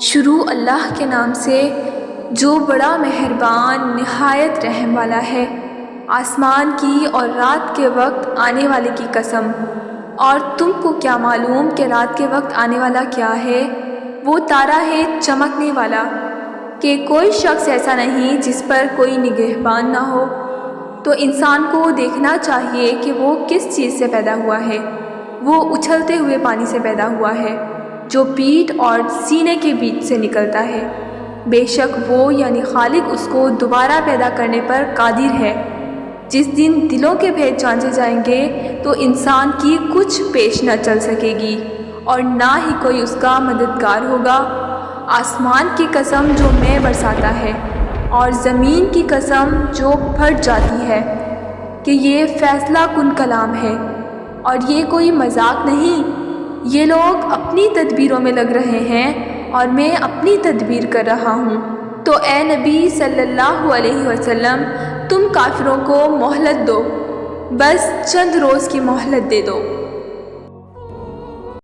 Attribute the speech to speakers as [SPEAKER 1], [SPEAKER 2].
[SPEAKER 1] شروع اللہ کے نام سے جو بڑا مہربان نہایت رحم والا ہے۔ آسمان کی اور رات کے وقت آنے والے کی قسم، اور تم کو کیا معلوم کہ رات کے وقت آنے والا کیا ہے؟ وہ تارا ہے چمکنے والا، کہ کوئی شخص ایسا نہیں جس پر کوئی نگہبان نہ ہو۔ تو انسان کو دیکھنا چاہیے کہ وہ کس چیز سے پیدا ہوا ہے۔ وہ اچھلتے ہوئے پانی سے پیدا ہوا ہے جو پیٹھ اور سینے کے بیچ سے نکلتا ہے۔ بے شک وہ یعنی خالق اس کو دوبارہ پیدا کرنے پر قادر ہے۔ جس دن دلوں کے بھید جانچے جائیں گے تو انسان کی کچھ پیش نہ چل سکے گی اور نہ ہی کوئی اس کا مددگار ہوگا۔ آسمان کی قسم جو مے برساتا ہے اور زمین کی قسم جو پھٹ جاتی ہے کہ یہ فیصلہ کن کلام ہے اور یہ کوئی مذاق نہیں۔ یہ لوگ اپنی تدبیروں میں لگ رہے ہیں اور میں اپنی تدبیر کر رہا ہوں۔ تو اے نبی صلی اللہ علیہ وسلم، تم کافروں کو مہلت دو، بس چند روز کی مہلت دے دو۔